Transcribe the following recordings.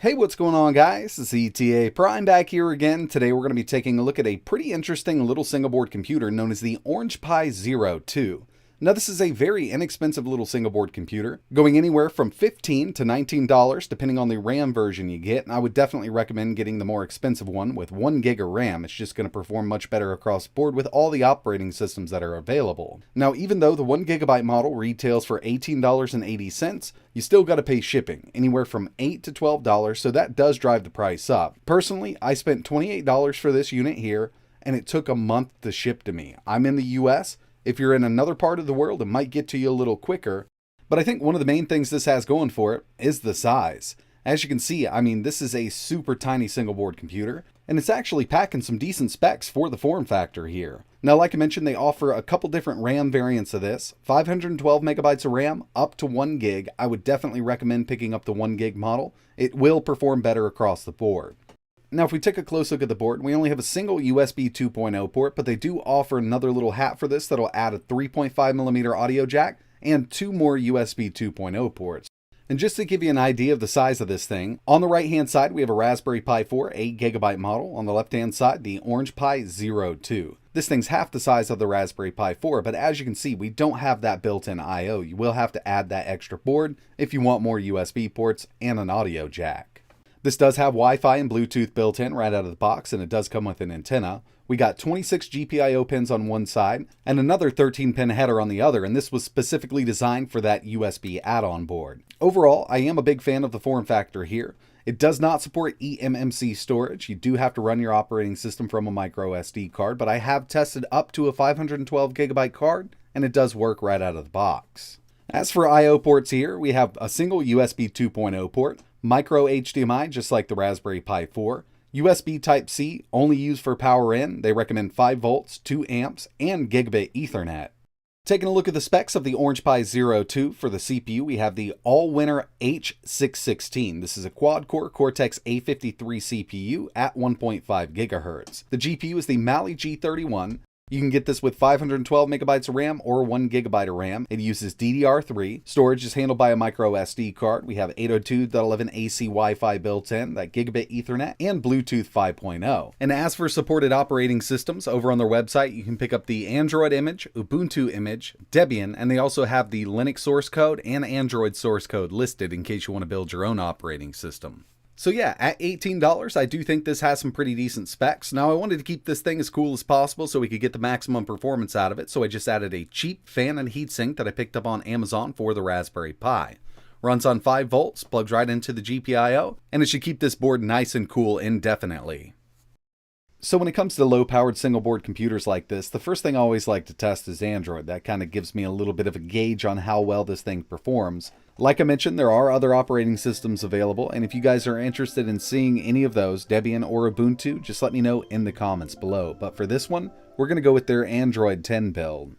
Hey, what's going on, guys? It's ETA Prime back here again. Today we're going to be taking a look at a pretty interesting little single board computer known as the Orange Pi Zero2. Now, this is a very inexpensive little single board computer, going anywhere from $15 to $19 depending on the RAM version you get, and I would definitely recommend getting the more expensive one with 1 gig of RAM. It's just going to perform much better across the board with all the operating systems that are available. Now, even though the 1 gigabyte model retails for $18.80, you still got to pay shipping, anywhere from $8 to $12, so that does drive the price up. Personally, I spent $28 for this unit here, and it took a month to ship to me. I'm in the US. If you're in another part of the world, it might get to you a little quicker. But I think one of the main things this has going for it is the size. As you can see, this is a super tiny single board computer, and it's actually packing some decent specs for the form factor here. Now, like I mentioned, they offer a couple different RAM variants of this. 512 megabytes of RAM, up to 1 gig. I would definitely recommend picking up the 1 gig model. It will perform better across the board. Now, if we take a close look at the board, we only have a single USB 2.0 port, but they do offer another little hat for this that'll add a 3.5mm audio jack and 2 more USB 2.0 ports. And just to give you an idea of the size of this thing, on the right-hand side, we have a Raspberry Pi 4 8GB model. On the left-hand side, the Orange Pi Zero2. This thing's half the size of the Raspberry Pi 4, but as you can see, we don't have that built-in I/O. You will have to add that extra board if you want more USB ports and an audio jack. This does have Wi-Fi and Bluetooth built in right out of the box, and it does come with an antenna. We got 26 GPIO pins on one side and another 13-pin header on the other, and this was specifically designed for that USB add-on board. Overall, I am a big fan of the form factor here. It does not support eMMC storage. You do have to run your operating system from a micro SD card, but I have tested up to a 512 gigabyte card, and it does work right out of the box. As for I/O ports here, we have a single USB 2.0 port, micro HDMI just like the Raspberry Pi 4, USB Type-C only used for power in. They recommend 5 volts, 2 amps, and gigabit Ethernet. Taking a look at the specs of the Orange Pi Zero2, for the CPU, we have the All-Winner H616. This is a quad-core Cortex A53 CPU at 1.5 GHz. The GPU is the Mali G31. You can get this with 512 megabytes of RAM or 1 gigabyte of RAM. It uses DDR3. Storage is handled by a micro SD card. We have 802.11ac Wi-Fi built in, that gigabit Ethernet, and Bluetooth 5.0. And as for supported operating systems, over on their website, you can pick up the Android image, Ubuntu image, Debian, and they also have the Linux source code and Android source code listed in case you want to build your own operating system. So yeah, at $18, I do think this has some pretty decent specs. Now, I wanted to keep this thing as cool as possible so we could get the maximum performance out of it, so I just added a cheap fan and heatsink that I picked up on Amazon for the Raspberry Pi. Runs on 5 volts, plugs right into the GPIO, and it should keep this board nice and cool indefinitely. So when it comes to low-powered single-board computers like this, the first thing I always like to test is Android. That kind of gives me a little bit of a gauge on how well this thing performs. Like I mentioned, there are other operating systems available, and if you guys are interested in seeing any of those, Debian or Ubuntu, just let me know in the comments below. But for this one, we're going to go with their Android 10 build.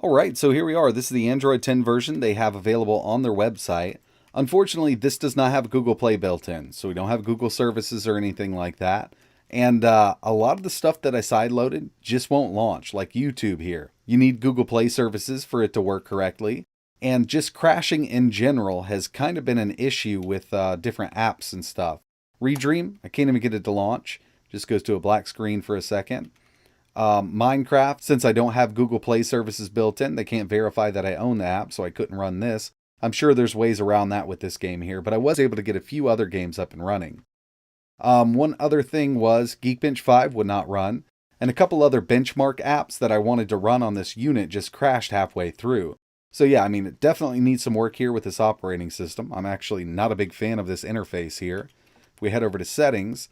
Alright, so here we are. This is the Android 10 version they have available on their website. Unfortunately, this does not have Google Play built in, so we don't have Google services or anything like that. And a lot of the stuff that I sideloaded just won't launch, like YouTube here. You need Google Play services for it to work correctly. And just crashing in general has kind of been an issue with different apps and stuff. Redream, I can't even get it to launch. Just goes to a black screen for a second. Minecraft, since I don't have Google Play services built in, they can't verify that I own the app, so I couldn't run this. I'm sure there's ways around that with this game here, but I was able to get a few other games up and running. One other thing was Geekbench 5 would not run, and a couple other benchmark apps that I wanted to run on this unit just crashed halfway through. So yeah, it definitely needs some work here with this operating system. I'm actually not a big fan of this interface here. If we head over to settings,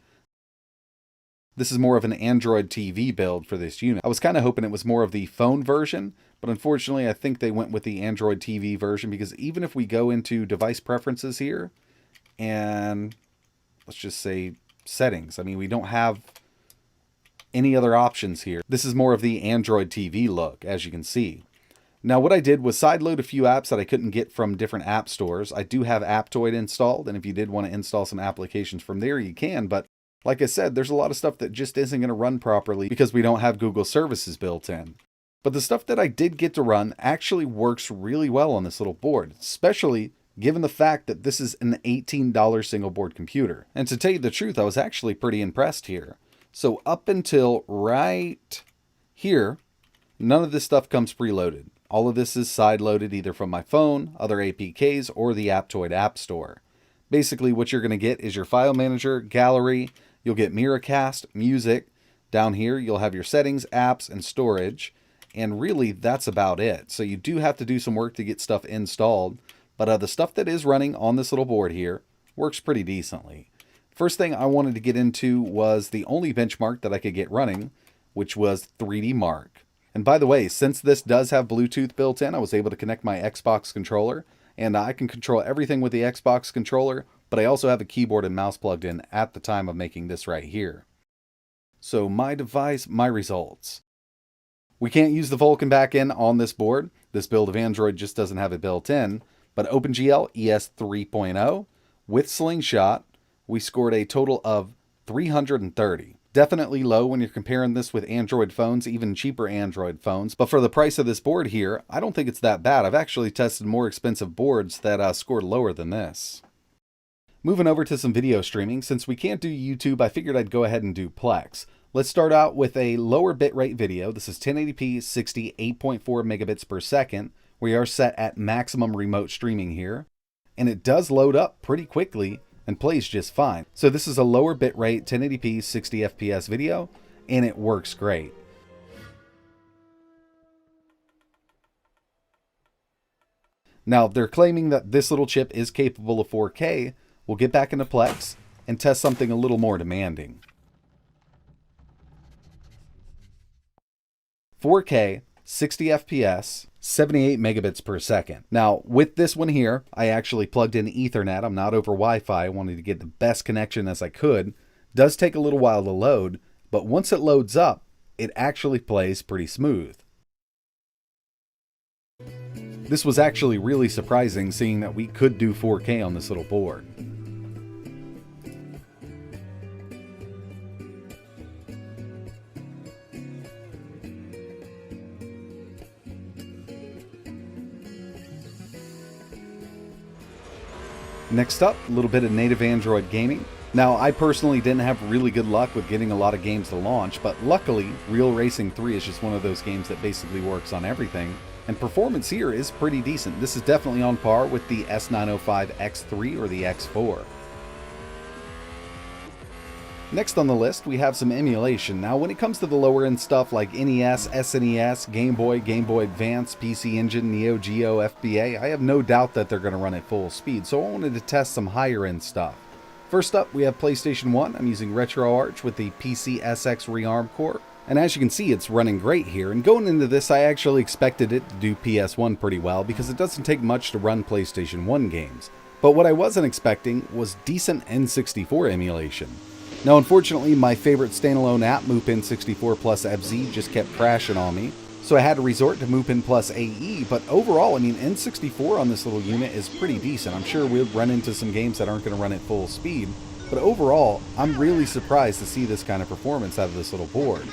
this is more of an Android TV build for this unit. I was kind of hoping it was more of the phone version, but unfortunately I think they went with the Android TV version, because even if we go into device preferences here, and let's just say settings, we don't have any other options here. This is more of the Android TV look, as you can see. Now, what I did was sideload a few apps that I couldn't get from different app stores. I do have Aptoide installed, and if you did want to install some applications from there, you can. But like I said, there's a lot of stuff that just isn't going to run properly because we don't have Google services built in. But the stuff that I did get to run actually works really well on this little board, especially given the fact that this is an $18 single board computer. And to tell you the truth, I was actually pretty impressed here. So up until right here, none of this stuff comes preloaded. All of this is side-loaded either from my phone, other APKs, or the Aptoide App Store. Basically, what you're going to get is your file manager, gallery, you'll get Miracast, music. Down here, you'll have your settings, apps, and storage. And really, that's about it. So you do have to do some work to get stuff installed. But the stuff that is running on this little board here works pretty decently. First thing I wanted to get into was the only benchmark that I could get running, which was 3D Mark. And by the way, since this does have Bluetooth built in, I was able to connect my Xbox controller. And I can control everything with the Xbox controller, but I also have a keyboard and mouse plugged in at the time of making this right here. So my device, my results. We can't use the Vulkan backend on this board. This build of Android just doesn't have it built in. But OpenGL ES 3.0 with Slingshot, we scored a total of 330. Definitely low when you're comparing this with Android phones, even cheaper Android phones. But for the price of this board here, I don't think it's that bad. I've actually tested more expensive boards that scored lower than this. Moving over to some video streaming, since we can't do YouTube, I figured I'd go ahead and do Plex. Let's start out with a lower bitrate video. This is 1080p 60 8.4 megabits per second. We are set at maximum remote streaming here. And it does load up pretty quickly and plays just fine. So this is a lower bitrate 1080p 60 FPS video, and it works great. Now, they're claiming that this little chip is capable of 4K. We'll get back into Plex and test something a little more demanding. 4K, 60 FPS, 78 megabits per second. Now, with this one here, I actually plugged in Ethernet. I'm not over Wi-Fi. I wanted to get the best connection as I could. It does take a little while to load, but once it loads up, it actually plays pretty smooth. This was actually really surprising, seeing that we could do 4K on this little board. Next up, a little bit of native Android gaming. Now, I personally didn't have really good luck with getting a lot of games to launch, but luckily, Real Racing 3 is just one of those games that basically works on everything, and performance here is pretty decent. This is definitely on par with the S905X3 or the X4. Next on the list, we have some emulation. Now, when it comes to the lower end stuff like NES, SNES, Game Boy, Game Boy Advance, PC Engine, Neo Geo, FBA, I have no doubt that they're going to run at full speed, so I wanted to test some higher end stuff. First up, we have PlayStation 1. I'm using RetroArch with the PCSX Rearm core. And as you can see, it's running great here. And going into this, I actually expected it to do PS1 pretty well because it doesn't take much to run PlayStation 1 games. But what I wasn't expecting was decent N64 emulation. Now, unfortunately, my favorite standalone app, Mupin 64 Plus FZ, just kept crashing on me. So I had to resort to Mupin Plus AE, but overall, I mean, N64 on this little unit is pretty decent. I'm sure we'll run into some games that aren't going to run at full speed, but overall, I'm really surprised to see this kind of performance out of this little board.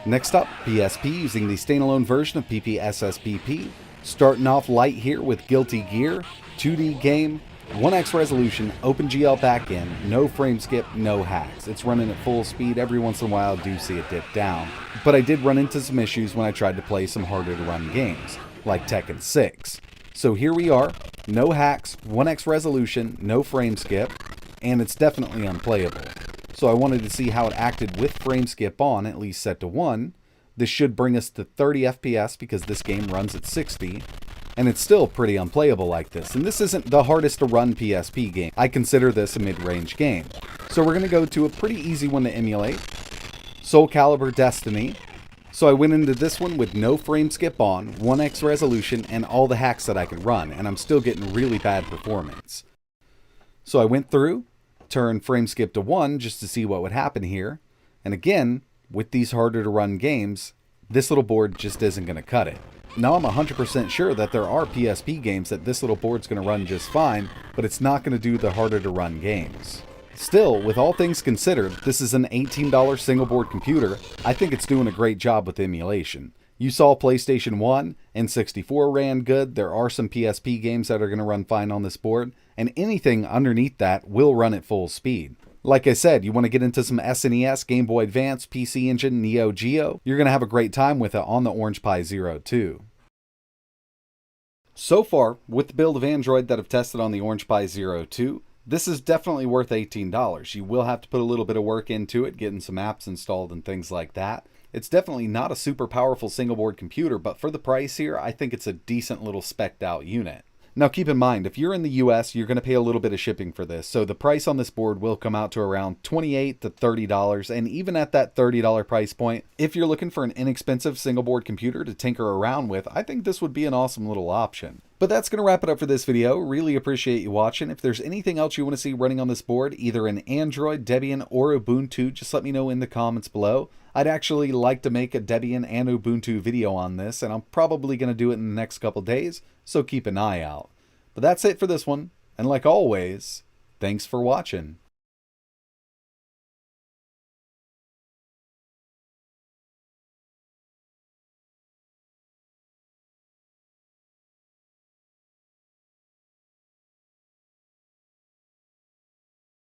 Next up, PSP using the standalone version of PPSSPP. Starting off light here with Guilty Gear, 2D game, 1x resolution, OpenGL backend, no frame skip, no hacks. It's running at full speed. Every once in a while I do see it dip down. But I did run into some issues when I tried to play some harder to run games, like Tekken 6. So here we are, no hacks, 1x resolution, no frame skip, and it's definitely unplayable. So I wanted to see how it acted with frame skip on, at least set to 1. This should bring us to 30 FPS because this game runs at 60. And it's still pretty unplayable like this. And this isn't the hardest to run PSP game. I consider this a mid-range game. So we're going to go to a pretty easy one to emulate. Soul Calibur Destiny. So I went into this one with no frame skip on, 1x resolution, and all the hacks that I could run. And I'm still getting really bad performance. So I went through, turned frame skip to 1 just to see what would happen here. And again, with these harder to run games, this little board just isn't going to cut it. Now I'm 100% sure that there are PSP games that this little board's going to run just fine, but it's not going to do the harder to run games. Still, with all things considered, this is an $18 single board computer. I think it's doing a great job with emulation. You saw PlayStation 1 and 64 ran good. There are some PSP games that are going to run fine on this board, and anything underneath that will run at full speed. Like I said, you want to get into some SNES, Game Boy Advance, PC Engine, Neo Geo, you're going to have a great time with it on the Orange Pi Zero2. So far, with the build of Android that I've tested on the Orange Pi Zero2, this is definitely worth $18. You will have to put a little bit of work into it, getting some apps installed and things like that. It's definitely not a super powerful single board computer, but for the price here, I think it's a decent little spec'd out unit. Now keep in mind, if you're in the US, you're going to pay a little bit of shipping for this, so the price on this board will come out to around $28 to $30, and even at that $30 price point, if you're looking for an inexpensive single board computer to tinker around with, I think this would be an awesome little option. But that's going to wrap it up for this video. Really appreciate you watching. If there's anything else you want to see running on this board, either in Android, Debian, or Ubuntu, just let me know in the comments below. I'd actually like to make a Debian and Ubuntu video on this, and I'm probably going to do it in the next couple days, so keep an eye out. But that's it for this one, and like always, thanks for watching.